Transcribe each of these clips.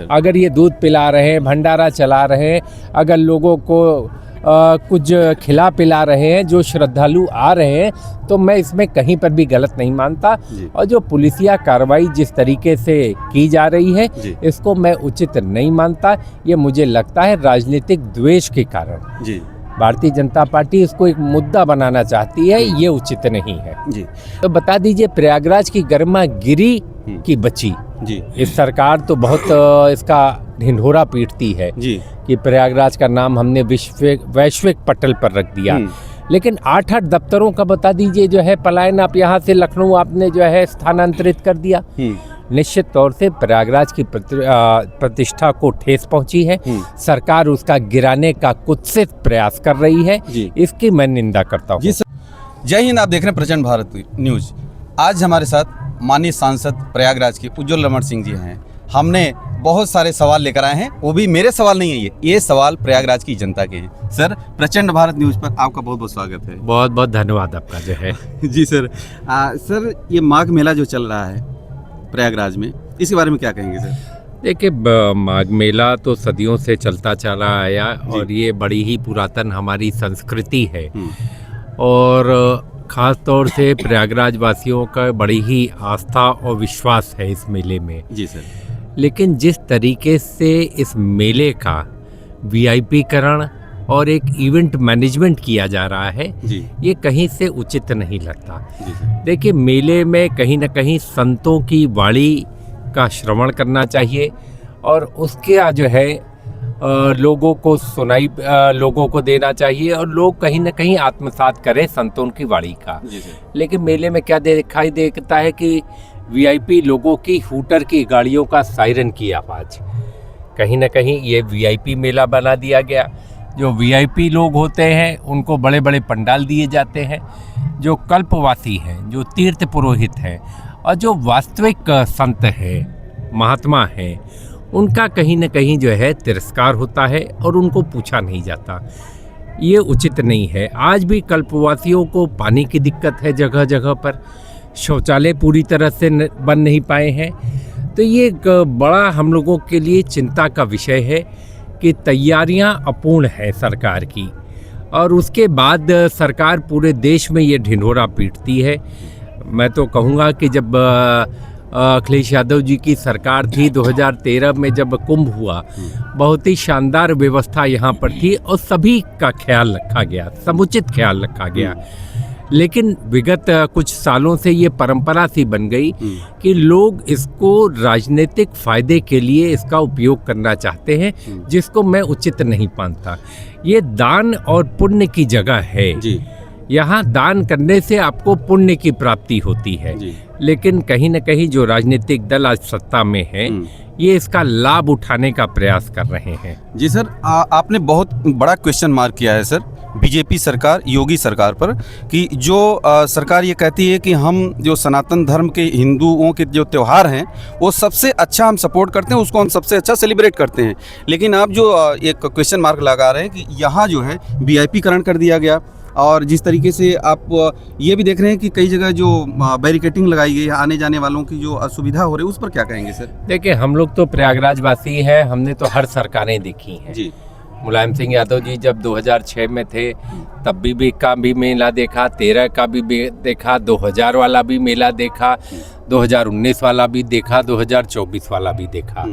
अगर ये दूध पिला रहे हैं, भंडारा चला रहे हैं, अगर लोगों को कुछ खिला पिला रहे हैं, जो श्रद्धालु आ रहे हैं, तो मैं इसमें कहीं पर भी गलत नहीं मानता। और जो पुलिसिया कार्रवाई जिस तरीके से की जा रही है, इसको मैं उचित नहीं मानता। ये मुझे लगता है राजनीतिक द्वेष के कारण जी भारतीय जनता पार्टी इसको एक मुद्दा बनाना चाहती है, ये उचित नहीं है जी। तो बता दीजिए, प्रयागराज की गरिमा गिरी की बची जी। इस सरकार तो बहुत इसका ढिंढोरा पीटती है जी कि प्रयागराज का नाम हमने वैश्विक पटल पर रख दिया, लेकिन 8-8 दफ्तरों का बता दीजिए जो है पलायन, आप यहाँ से लखनऊ आपने जो है स्थानांतरित कर दिया। निश्चित तौर से प्रयागराज की प्रतिष्ठा को ठेस पहुंची है। सरकार उसका गिराने का कुत्सित प्रयास कर रही है, इसकी मैं निंदा करता हूँ। जय हिंद, आप देख रहे हैं प्रचंड भारत न्यूज। आज हमारे साथ माननीय सांसद प्रयागराज के उज्ज्वल रमण सिंह जी हैं। हमने बहुत सारे सवाल लेकर आए हैं, वो भी मेरे सवाल नहीं है, ये सवाल प्रयागराज की जनता के हैं। सर, प्रचंड भारत न्यूज पर आपका बहुत बहुत स्वागत है। बहुत बहुत धन्यवाद आपका जो है जी सर। सर, ये माघ मेला जो चल रहा है प्रयागराज में, इसके बारे में क्या कहेंगे सर? देखिए, माघ मेला तो सदियों से चलता चला आया और ये बड़ी ही पुरातन हमारी संस्कृति है और ख़ास तौर से प्रयागराज वासियों का बड़ी ही आस्था और विश्वास है इस मेले में जी सर। लेकिन जिस तरीके से इस मेले का वीआईपीकरण और एक इवेंट मैनेजमेंट किया जा रहा है जी, ये कहीं से उचित नहीं लगता। देखिए, मेले में कहीं ना कहीं संतों की वाणी का श्रवण करना चाहिए और उसके जो है लोगों को सुनाई लोगों को देना चाहिए और लोग कहीं ना कहीं आत्मसात करें संतों की वाणी का। लेकिन मेले में क्या दिखाई देता है कि वीआईपी लोगों की हूटर की गाड़ियों का सायरन की आवाज़, कहीं ना कहीं ये वीआईपी मेला बना दिया गया। जो वीआईपी लोग होते हैं उनको बड़े बड़े पंडाल दिए जाते हैं, जो कल्पवासी हैं, जो तीर्थ पुरोहित हैं और जो वास्तविक संत हैं, महात्मा हैं, उनका कहीं न कहीं जो है तिरस्कार होता है और उनको पूछा नहीं जाता। ये उचित नहीं है। आज भी कल्पवासियों को पानी की दिक्कत है, जगह जगह पर शौचालय पूरी तरह से बन नहीं पाए हैं। तो ये एक बड़ा हम लोगों के लिए चिंता का विषय है कि तैयारियां अपूर्ण है सरकार की और उसके बाद सरकार पूरे देश में ये ढिंढोरा पीटती है। मैं तो कहूँगा कि जब अखिलेश यादव जी की सरकार थी 2013 में, जब कुंभ हुआ, बहुत ही शानदार व्यवस्था यहाँ पर थी और सभी का ख्याल रखा गया, समुचित ख्याल रखा गया। लेकिन विगत कुछ सालों से ये परंपरा सी बन गई कि लोग इसको राजनीतिक फायदे के लिए इसका उपयोग करना चाहते हैं, जिसको मैं उचित नहीं मानता। ये दान और पुण्य की जगह है जी। यहाँ दान करने से आपको पुण्य की प्राप्ति होती है, लेकिन कहीं न कहीं जो राजनीतिक दल आज सत्ता में है, ये इसका लाभ उठाने का प्रयास कर रहे हैं। जी सर, आपने बहुत बड़ा क्वेश्चन मार्क किया है सर बीजेपी सरकार, योगी सरकार पर, कि जो सरकार ये कहती है कि हम जो सनातन धर्म के हिंदुओं के जो त्यौहार हैं वो सबसे अच्छा हम सपोर्ट करते हैं, उसको हम सबसे अच्छा सेलिब्रेट करते हैं। लेकिन आप जो एक क्वेश्चन मार्क लगा रहे हैं कि यहाँ जो है वीआईपीकरण कर दिया गया और जिस तरीके से आप ये भी देख रहे हैं कि कई जगह जो बैरिकेटिंग लगाई गई है, आने जाने वालों की जो असुविधा हो रही है, उस पर क्या कहेंगे सर? देखिए, हम लोग तो प्रयागराज वासी हैं, हमने तो हर सरकारें देखी हैं जी। मुलायम सिंह यादव जी जब 2006 में थे तब भी का भी मेला देखा, 13 का भी देखा, 2000 वाला भी मेला देखा, 2019 वाला भी देखा, 2024 वाला भी देखा।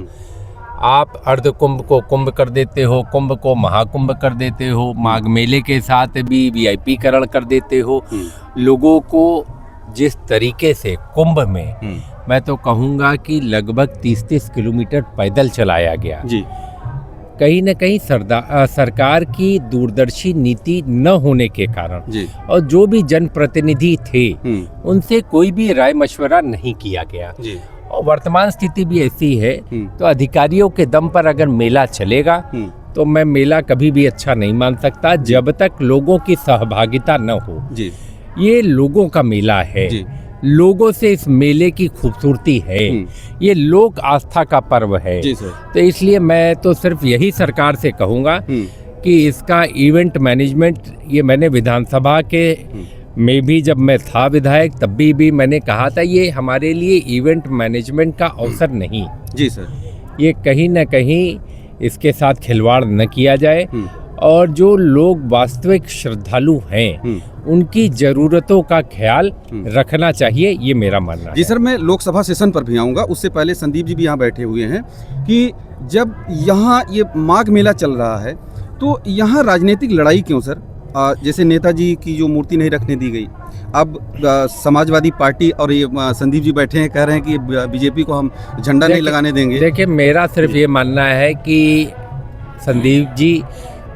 आप अर्ध कुंभ को कुंभ कर देते हो, कुंभ को महाकुंभ कर देते हो, माघ मेले के साथ भी वीआईपीकरण कर देते हो। लोगों को जिस तरीके से कुंभ में मैं तो कहूँगा कि लगभग 30-30 किलोमीटर पैदल चलाया गया जी। कहीं न कहीं सरकार की दूरदर्शी नीति न होने के कारण और जो भी जनप्रतिनिधि थे उनसे कोई भी राय मशवरा नहीं किया गया जी। और वर्तमान स्थिति भी ऐसी है, तो अधिकारियों के दम पर अगर मेला चलेगा तो मैं मेला कभी भी अच्छा नहीं मान सकता जब तक लोगों की सहभागिता न हो जी। ये लोगों का मेला है जी। लोगों से इस मेले की खूबसूरती है, ये लोक आस्था का पर्व है जी सर। तो इसलिए मैं तो सिर्फ यही सरकार से कहूँगा कि इसका इवेंट मैनेजमेंट, ये मैंने विधानसभा के में भी जब मैं था विधायक तब भी मैंने कहा था, ये हमारे लिए इवेंट मैनेजमेंट का अवसर नहीं जी सर। ये कहीं ना कहीं इसके साथ खिलवाड़ न किया जाए और जो लोग वास्तविक श्रद्धालु हैं उनकी ज़रूरतों का ख्याल रखना चाहिए, ये मेरा मानना है। जी सर, मैं लोकसभा सेशन पर भी आऊँगा, उससे पहले संदीप जी भी यहाँ बैठे हुए हैं कि जब यहाँ ये माघ मेला चल रहा है तो यहाँ राजनीतिक लड़ाई क्यों सर? जैसे नेताजी की जो मूर्ति नहीं रखने दी गई, अब समाजवादी पार्टी और ये संदीप जी बैठे हैं कह रहे हैं कि बीजेपी को हम झंडा नहीं लगाने देंगे। देखिए, मेरा सिर्फ ये मानना है कि संदीप जी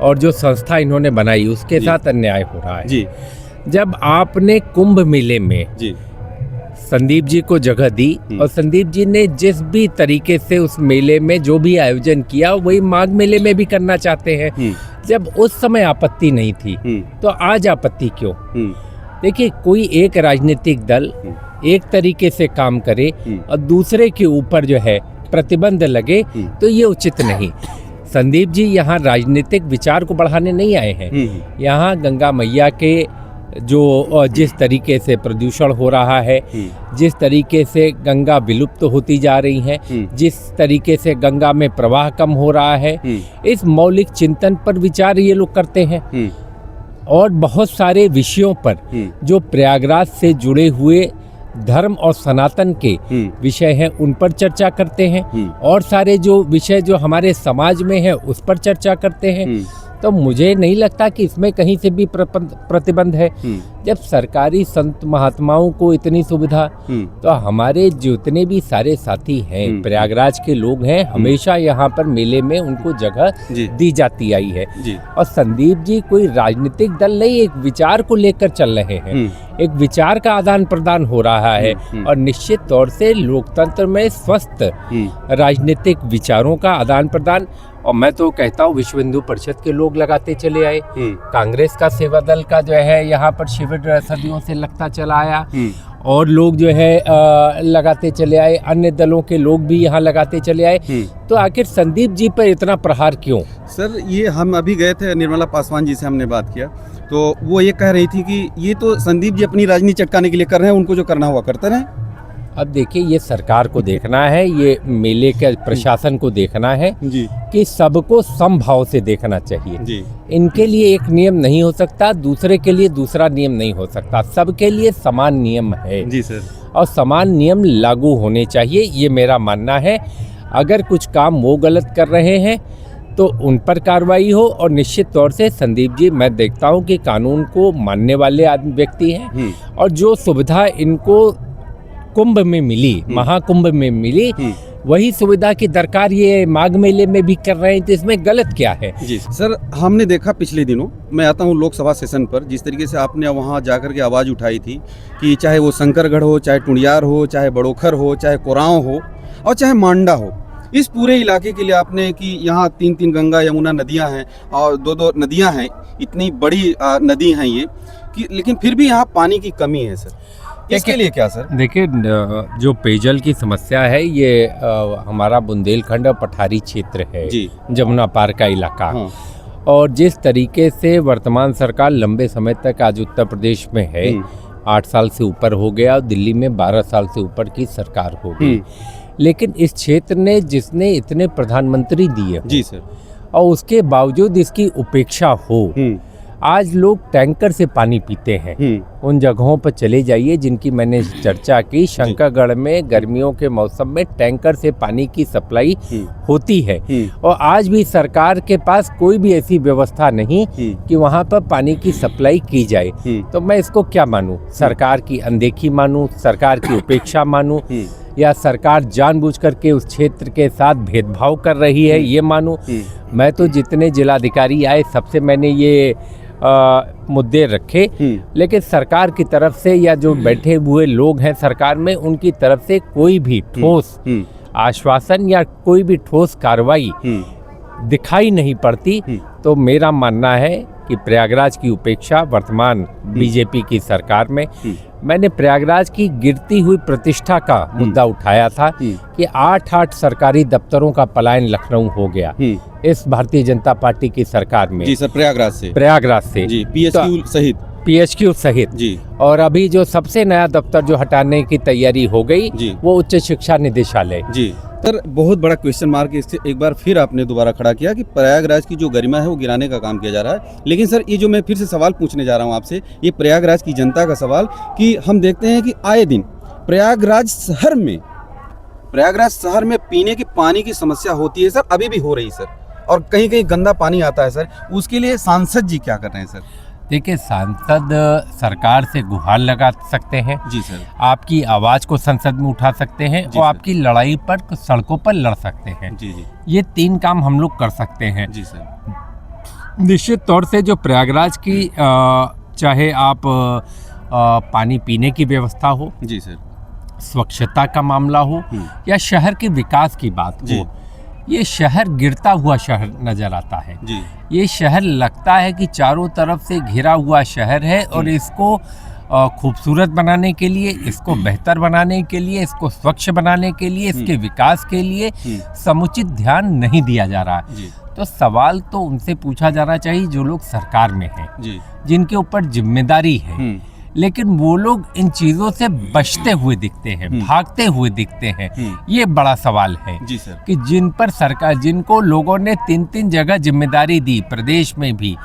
और जो संस्था इन्होंने बनाई उसके साथ अन्याय हो रहा है। जी, जब आपने कुंभ मेले में जी संदीप जी को जगह दी और संदीप जी ने जिस भी तरीके से उस मेले में जो भी आयोजन किया वही माघ मेले में भी करना चाहते हैं। जब उस समय आपत्ति नहीं थी तो आज आपत्ति क्यों? देखिए, कोई एक राजनीतिक दल एक तरीके से काम करे और दूसरे के ऊपर जो है प्रतिबंध लगे तो ये उचित नहीं। संदीप जी यहाँ राजनीतिक विचार को बढ़ाने नहीं आए हैं। यहाँ गंगा मैया के जो जिस तरीके से प्रदूषण हो रहा है, जिस तरीके से गंगा विलुप्त होती जा रही है, जिस तरीके से गंगा में प्रवाह कम हो रहा है, इस मौलिक चिंतन पर विचार ये लोग करते हैं। और बहुत सारे विषयों पर जो प्रयागराज से जुड़े हुए धर्म और सनातन के विषय हैं उन पर चर्चा करते हैं और सारे जो विषय जो हमारे समाज में है उस पर चर्चा करते हैं। तो मुझे नहीं लगता कि इसमें कहीं से भी प्रतिबंध है। जब सरकारी संत महात्माओं को इतनी सुविधा, तो हमारे जितने भी सारे साथी हैं प्रयागराज के लोग हैं, हमेशा यहाँ पर मेले में उनको जगह दी जाती आई है। और संदीप जी कोई राजनीतिक दल नहीं, एक विचार को लेकर चल रहे हैं, एक विचार का आदान प्रदान हो रहा है और निश्चित तौर से लोकतंत्र में स्वस्थ राजनीतिक विचारों का आदान प्रदान। और मैं तो कहता हूँ विश्व हिंदू परिषद के लोग लगाते चले आए, कांग्रेस का सेवा दल का जो है यहाँ पर शिविर सदियों से लगता चला आया और लोग जो है लगाते चले आए, अन्य दलों के लोग भी यहाँ लगाते चले आए। तो आखिर संदीप जी पर इतना प्रहार क्यों? सर, ये हम अभी गए थे, निर्मला पासवान जी से हमने बात किया तो वो ये कह रही थी कि ये तो संदीप जी अपनी राजनीति चटकाने के लिए कर रहे हैं, उनको जो करना हुआ करते रहे। अब देखिए, ये सरकार को देखना है, ये मेले के प्रशासन को देखना है कि सबको समभाव से देखना चाहिए। इनके लिए एक नियम नहीं हो सकता, दूसरे के लिए दूसरा नियम नहीं हो सकता, सबके लिए समान नियम है। जी सर, और समान नियम लागू होने चाहिए, ये मेरा मानना है। अगर कुछ काम वो गलत कर रहे हैं तो उन पर कार्रवाई हो और निश्चित तौर से संदीप जी, मैं देखता हूँ कि कानून को मानने वाले व्यक्ति हैं और जो सुविधा इनको कुंभ में मिली, महाकुंभ में मिली, वही सुविधा की दरकार ये माघ मेले में भी कर रहे हैं, तो इसमें गलत क्या है? जी सर, हमने देखा पिछले दिनों, मैं आता हूँ लोकसभा सेशन पर, जिस तरीके से आपने वहाँ जाकर के आवाज़ उठाई थी कि चाहे वो शंकरगढ़ हो, चाहे टुंडियार हो, चाहे बड़ोखर हो, चाहे कोरांव हो और चाहे मांडा हो, इस पूरे इलाके के लिए आपने कि यहाँ 3 गंगा यमुना नदियाँ हैं और 2 नदियाँ हैं, इतनी बड़ी नदी हैं ये कि, लेकिन फिर भी यहाँ पानी की कमी है सर। इसके लिए क्या सर? देखिए, जो पेयजल की समस्या है ये हमारा बुंदेलखंड और पठारी क्षेत्र है, जमुना पार का इलाका। और जिस तरीके से वर्तमान सरकार लंबे समय तक आज उत्तर प्रदेश में है, 8 साल से ऊपर हो गया और दिल्ली में 12 साल से ऊपर की सरकार हो गई, लेकिन इस क्षेत्र ने जिसने इतने प्रधानमंत्री दिए जी सर, और उसके बावजूद इसकी उपेक्षा हो, आज लोग टैंकर से पानी पीते हैं। उन जगहों पर चले जाइए जिनकी मैंने चर्चा की, शंकरगढ़ में गर्मियों के मौसम में टैंकर से पानी की सप्लाई होती है और आज भी सरकार के पास कोई भी ऐसी व्यवस्था नहीं कि वहां पर पानी की सप्लाई की जाए। तो मैं इसको क्या मानूं? सरकार की अनदेखी मानूं, सरकार की उपेक्षा मानूं, या सरकार जानबूझ करके उस क्षेत्र के साथ भेदभाव कर रही है, ये मानूं? मैं तो जितने जिलाधिकारी आए सबसे मैंने ये मुद्दे रखे, लेकिन सरकार की तरफ से या जो बैठे हुए लोग हैं सरकार में, उनकी तरफ से कोई भी ठोस आश्वासन या कोई भी ठोस कार्रवाई दिखाई नहीं पड़ती। तो मेरा मानना है कि प्रयागराज की उपेक्षा वर्तमान बीजेपी की सरकार में, मैंने प्रयागराज की गिरती हुई प्रतिष्ठा का मुद्दा उठाया था कि 8 सरकारी दफ्तरों का पलायन लखनऊ हो गया इस भारतीय जनता पार्टी की सरकार में। जी सर, प्रयागराज से जी, PSQ सहित। PHQ सहित जी और अभी जो सबसे नया दफ्तर जो हटाने की तैयारी हो गई जी वो उच्च शिक्षा निदेशालय। जी सर, बहुत बड़ा क्वेश्चन मार्क इससे एक बार फिर आपने दोबारा खड़ा किया कि प्रयागराज की जो गरिमा है वो गिराने का काम किया जा रहा है। लेकिन सर, ये जो मैं फिर से सवाल पूछने जा रहा हूँ आपसे, ये प्रयागराज की जनता का सवाल कि हम देखते हैं कि आए दिन प्रयागराज शहर में पीने के पानी की समस्या होती है सर, अभी भी हो रही सर, और कहीं कहीं गंदा पानी आता है सर। उसके लिए सांसद जी क्या कर रहे हैं सर? देखिए, सांसद सरकार से गुहार लगा सकते हैं जी सर, आपकी आवाज़ को संसद में उठा सकते हैं जी और सर। आपकी लड़ाई पर सड़कों पर लड़ सकते हैं। जी जी ये 3 काम हम लोग कर सकते हैं। जी सर। निश्चित तौर से जो प्रयागराज की चाहे आप पानी पीने की व्यवस्था हो, जी सर। स्वच्छता का मामला हो या शहर के विकास की बात जी। हो, ये शहर गिरता हुआ शहर नज़र आता है। जी ये शहर लगता है कि चारों तरफ से घिरा हुआ शहर है और इसको खूबसूरत बनाने के लिए, इसको बेहतर बनाने के लिए, इसको स्वच्छ बनाने के लिए, इसके विकास के लिए समुचित ध्यान नहीं दिया जा रहा। जी तो सवाल तो उनसे पूछा जाना चाहिए जो लोग सरकार में हैं, जी जिनके ऊपर जिम्मेदारी है, लेकिन वो लोग इन चीज़ों से बचते हुए दिखते हैं, भागते हुए दिखते हैं। ये बड़ा सवाल है जी सर। कि जिन पर सरकार, जिनको लोगों ने 3-3 जगह जिम्मेदारी दी, प्रदेश में भी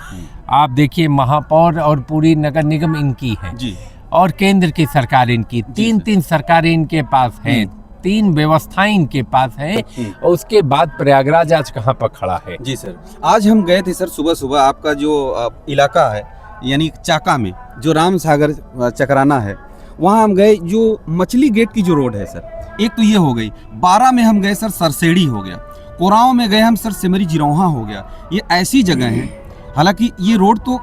आप देखिए महापौर और पूरी नगर निगम इनकी है जी और केंद्र की सरकार इनकी, 3-3 सरकारें इनके पास हैं, 3 व्यवस्थाएं इनके पास हैं, और उसके बाद प्रयागराज आज कहाँ पर खड़ा है। जी सर, आज हम गए थे सर सुबह सुबह, आपका जो इलाका है यानी चाका में जो राम सागर चकराना है, वहाँ हम गए। जो मछली गेट की जो रोड है सर, एक तो ये हो गई। 12 में हम गए सर, सरसेड़ी हो गया। कोरांव में गए हम सर, सिमरी जिरौहा हो गया। ये ऐसी जगह हैं, हालांकि ये रोड तो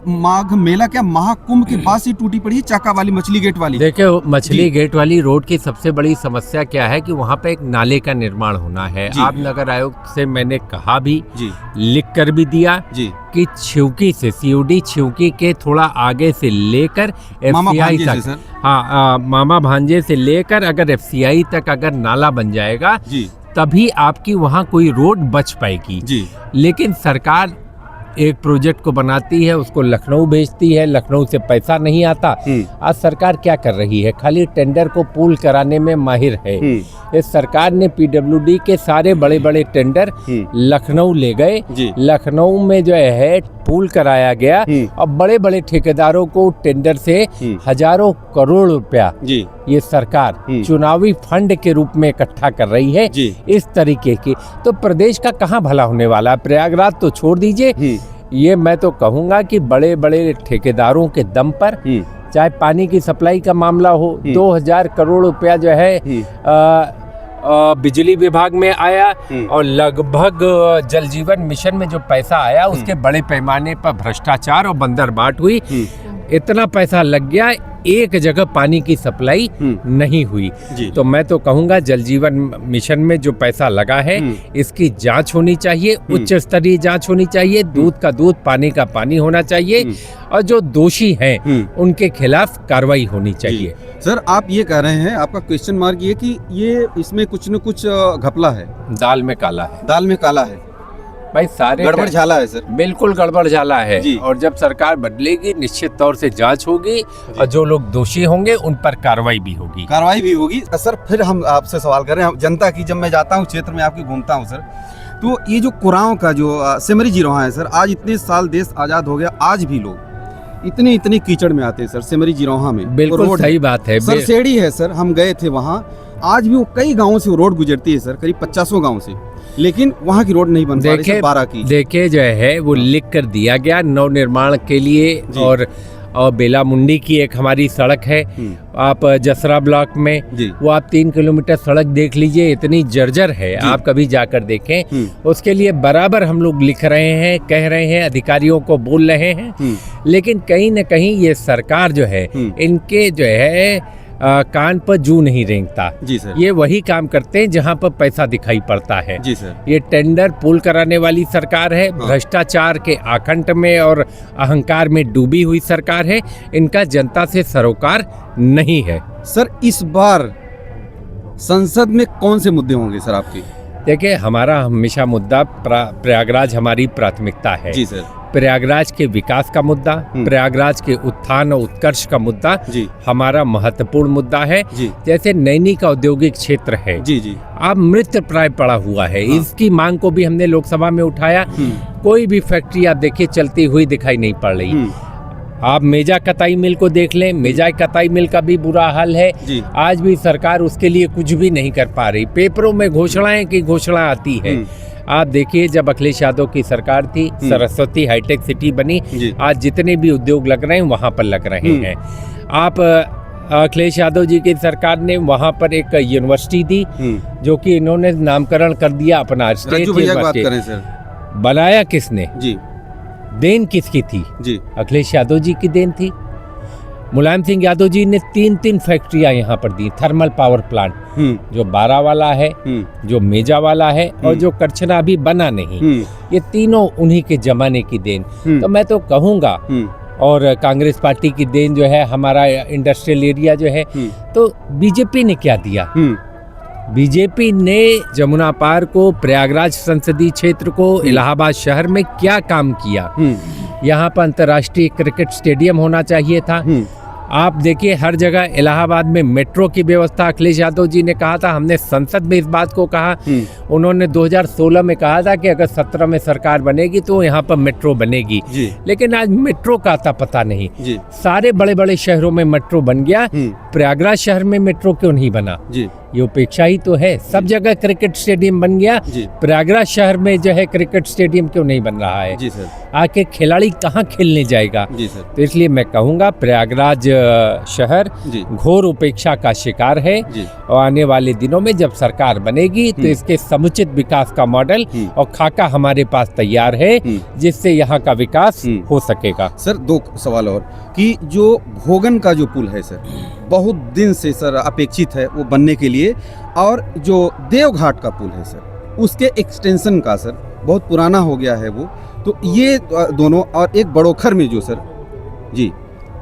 माघ मेला क्या महाकुंभ के बाद से टूटी पड़ी है, चाका वाली मछली गेट वाली। देखिए, मछली गेट वाली रोड की सबसे बड़ी समस्या क्या है कि वहाँ पे एक नाले का निर्माण होना है। आप नगर आयोग से मैंने कहा भी, जी लिख कर भी दिया जी कि छिवकी से COD छिवकी के थोड़ा आगे से लेकर FCI तक, हाँ, मामा भांजे से लेकर अगर FCI तक अगर नाला बन जाएगा जी तभी आपकी वहाँ कोई रोड बच पाएगी। जी लेकिन सरकार एक प्रोजेक्ट को बनाती है, उसको लखनऊ भेजती है, लखनऊ से पैसा नहीं आता। आज सरकार क्या कर रही है? खाली टेंडर को पूल कराने में माहिर है। इस सरकार ने PWD के सारे बड़े बड़े टेंडर लखनऊ ले गए, लखनऊ में जो है पूल कराया गया और बड़े बड़े ठेकेदारों को टेंडर से हजारों करोड़ रुपया ये सरकार चुनावी फंड के रूप में इकट्ठा कर रही है। इस तरीके की तो प्रदेश का कहाँ भला होने वाला है? प्रयागराज तो छोड़ दीजिए, ये मैं तो कहूँगा कि बड़े बड़े ठेकेदारों के दम पर, चाहे पानी की सप्लाई का मामला हो, 2000 करोड़ रुपया जो है बिजली विभाग में आया और लगभग जल जीवन मिशन में जो पैसा आया उसके बड़े पैमाने पर भ्रष्टाचार और बंदरबाट हुई। इतना पैसा लग गया, एक जगह पानी की सप्लाई नहीं हुई। तो मैं तो कहूँगा जल जीवन मिशन में जो पैसा लगा है इसकी जांच होनी चाहिए, उच्च स्तरीय जांच होनी चाहिए, दूध का दूध पानी का पानी होना चाहिए और जो दोषी हैं उनके खिलाफ कार्रवाई होनी चाहिए। सर, आप ये कह रहे हैं, आपका क्वेश्चन मार्क ये कि ये इसमें कुछ न कुछ घपला है, दाल में काला है, दाल में काला है भाई, सारे गड़बड़ झाला है सर, बिल्कुल गड़बड़ झाला है। और जब सरकार बदलेगी निश्चित तौर से जांच होगी और जो लोग दोषी होंगे उन पर कार्रवाई भी होगी। सर, फिर हम आपसे सवाल कर रहे हैं जनता की, जब मैं जाता हूँ क्षेत्र में आपकी घूमता हूँ सर, तो ये जो कुरांव का जो सिमरी जिरौहा है सर, आज इतने साल देश आजाद हो गया, आज भी लोग इतने कीचड़ में आते हैं सर सिमरी जिरौहा में। बिल्कुल सही बात है। सरसेड़ी है सर, हम गए थे वहाँ, आज भी वो कई गाँवों से वो रोड गुजरती है सर, करीब 50 गाँव से, लेकिन वहाँ की रोड नहीं बन पा रही सर, 12 की। देखिए जो है वो लिख कर दिया गया नव निर्माण के लिए, और बेला मुंडी की एक हमारी सड़क है, आप जसरा ब्लॉक में, वो आप 3 किलोमीटर सड़क देख लीजिए, इतनी जर्जर है, आप कभी जाकर देखें। उसके लिए बराबर हम लोग लिख रहे हैं, कह रहे हैं, अधिकारियों को बोल रहे हैं, लेकिन कहीं न कहीं ये सरकार जो है इनके जो है कान पर जू नहीं रेंगता। जी सर। ये वही काम करते हैं जहाँ पर पैसा दिखाई पड़ता है। जी सर। ये टेंडर पूल कराने वाली सरकार है, भ्रष्टाचार के आकंठ में और अहंकार में डूबी हुई सरकार है, इनका जनता से सरोकार नहीं है। सर, इस बार संसद में कौन से मुद्दे होंगे सर आपके? देखिए, हमारा हमेशा मुद्दा प्रयागराज हमारी प्राथमिकता है जी सर। प्रयागराज के विकास का मुद्दा, प्रयागराज के उत्थान और उत्कर्ष का मुद्दा जी। हमारा महत्वपूर्ण मुद्दा है जी। जैसे नैनी का औद्योगिक क्षेत्र है जी जी। अब मृत प्राय पड़ा हुआ है। हाँ। इसकी मांग को भी हमने लोकसभा में उठाया। कोई भी फैक्ट्री आप देखिए चलती हुई दिखाई नहीं पड़ रही। आप मेजा कताई मिल को देख लें, मेजा कताई मिल का भी बुरा हाल है जी। आज भी सरकार उसके लिए कुछ भी नहीं कर पा रही। पेपरों में घोषणाएं की घोषणा आती है। आप देखिए, जब अखिलेश यादव की सरकार थी, सरस्वती हाईटेक सिटी बनी, आज जितने भी उद्योग लग रहे हैं वहाँ पर लग रहे हैं। आप अखिलेश यादव जी की सरकार ने वहाँ पर एक यूनिवर्सिटी दी जो कि इन्होंने नामकरण कर दिया अपना स्टेट यूनिवर्सिटी। बनाया किसने जी? देन किसकी थी जी? अखिलेश यादव जी की देन थी। मुलायम सिंह यादव जी ने 3 फैक्ट्रियां यहाँ पर दी। थर्मल पावर प्लांट जो 12 वाला है, जो मेजा वाला है और जो करछना अभी बना नहीं, ये तीनों उन्हीं के जमाने की देन। तो मैं तो कहूँगा, और कांग्रेस पार्टी की देन जो है हमारा इंडस्ट्रियल एरिया जो है। तो बीजेपी ने क्या दिया? बीजेपी ने जमुना पार को, प्रयागराज संसदीय क्षेत्र को, इलाहाबाद शहर में क्या काम किया? यहाँ पर अंतर्राष्ट्रीय क्रिकेट स्टेडियम होना चाहिए था। आप देखिए, हर जगह इलाहाबाद में मेट्रो की व्यवस्था अखिलेश यादव जी ने कहा था। हमने संसद में इस बात को कहा। उन्होंने 2016 में कहा था कि अगर 17 में सरकार बनेगी तो यहाँ पर मेट्रो बनेगी। लेकिन आज मेट्रो का आता पता नहीं। सारे बड़े बड़े शहरों में मेट्रो बन गया, प्रयागराज शहर में मेट्रो क्यों नहीं बना? ये उपेक्षा ही तो है। सब जगह क्रिकेट स्टेडियम बन गया, प्रयागराज शहर में जो है क्रिकेट स्टेडियम क्यों नहीं बन रहा है? जी सर। आके खिलाड़ी कहाँ खेलने जाएगा? जी सर। तो इसलिए मैं कहूँगा, प्रयागराज शहर घोर उपेक्षा का शिकार है। और आने वाले दिनों में जब सरकार बनेगी तो इसके समुचित विकास का मॉडल और खाका हमारे पास तैयार है, जिससे यहाँ का विकास हो सकेगा। सर, 2 सवाल और कि जो घोगन का जो पुल है सर, बहुत दिन से सर अपेक्षित है वो बनने के लिए, और जो देवघाट का पुल है सर, उसके एक्सटेंशन का सर बहुत पुराना हो गया है वो। तो ये दोनों, और एक बड़ोखर में जो सर, जी,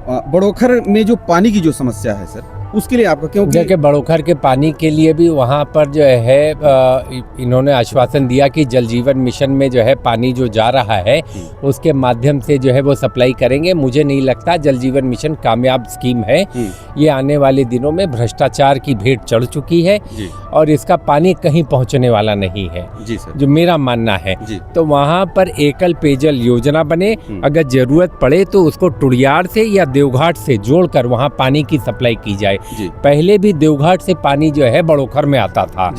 बड़ोखर में जो पानी की जो समस्या है सर, उसके लिए आपका क्यों? देखिए, बड़ोखर के पानी के लिए भी वहाँ पर जो है इन्होंने आश्वासन दिया कि जल जीवन मिशन में जो है पानी जो जा रहा है उसके माध्यम से जो है वो सप्लाई करेंगे। मुझे नहीं लगता जल जीवन मिशन कामयाब स्कीम है। ये आने वाले दिनों में भ्रष्टाचार की भेंट चढ़ चुकी है और इसका पानी कहीं पहुँचने वाला नहीं है। जी सर। जो मेरा मानना है, तो वहाँ पर एकल पेयजल योजना बने, अगर जरूरत पड़े तो उसको टुड़ियार से या देवघाट से जोड़कर वहाँ पानी की सप्लाई की जाए। पहले भी देवघाट से पानी जो है बड़ोखर में आता था।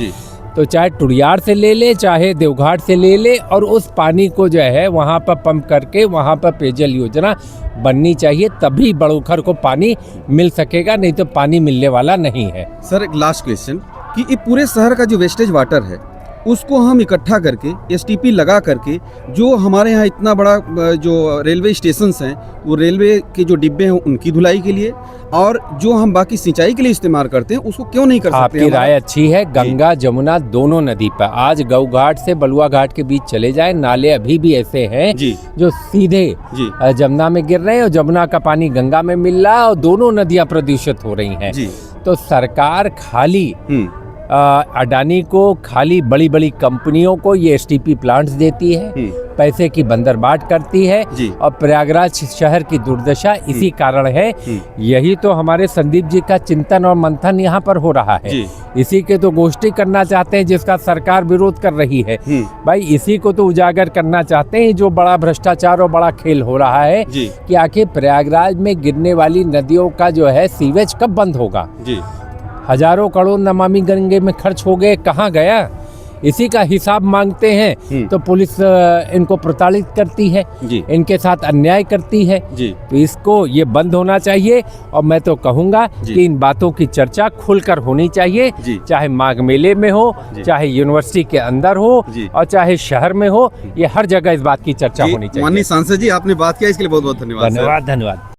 तो चाहे टुड़ियार से ले ले, चाहे देवघाट से ले ले, और उस पानी को जो है वहाँ पर पंप करके वहाँ पर पेयजल योजना बननी चाहिए, तभी बड़ोखर को पानी मिल सकेगा, नहीं तो पानी मिलने वाला नहीं है। सर, एक लास्ट क्वेश्चन कि ये पूरे शहर का जो वेस्टेज वाटर है उसको हम इकट्ठा करके एसटीपी लगा करके, जो हमारे यहाँ इतना बड़ा जो रेलवे स्टेशंस हैं, वो रेलवे के जो डिब्बे हैं उनकी धुलाई के लिए, और जो हम बाकी सिंचाई के लिए इस्तेमाल करते हैं उसको क्यों नहीं कर सकते? आपकी राय अच्छी है। गंगा जमुना दोनों नदी पर आज गऊ घाट से बलुआ घाट के बीच चले जाए, नाले अभी भी ऐसे हैं जो सीधे जमुना में गिर रहे हैं और जमुना का पानी गंगा में मिल रहा है और दोनों नदियां प्रदूषित हो रही हैं। तो सरकार खाली अडानी को, खाली बड़ी बड़ी कंपनियों को ये एसटीपी प्लांट्स देती है, पैसे की बंदरबाट करती है, और प्रयागराज शहर की दुर्दशा इसी कारण है। यही तो हमारे संदीप जी का चिंतन और मंथन यहाँ पर हो रहा है। इसी के तो गोष्ठी करना चाहते हैं जिसका सरकार विरोध कर रही है। भाई, इसी को तो उजागर करना चाहते हैं, जो बड़ा भ्रष्टाचार और बड़ा खेल हो रहा है कि आखिर प्रयागराज में गिरने वाली नदियों का जो है सीवेज कब बंद होगा? हजारों करोड़ नमामि गंगे में खर्च हो गए, कहाँ गया? इसी का हिसाब मांगते हैं तो पुलिस इनको प्रताड़ित करती है, इनके साथ अन्याय करती है। तो इसको ये बंद होना चाहिए, और मैं तो कहूँगा कि इन बातों की चर्चा खुलकर होनी चाहिए, चाहे माघ मेले में हो, चाहे यूनिवर्सिटी के अंदर हो, और चाहे शहर में हो, ये हर जगह इस बात की चर्चा होनी चाहिए। माननीय सांसद जी, आपने बात किया, इसके लिए बहुत बहुत धन्यवाद। धन्यवाद।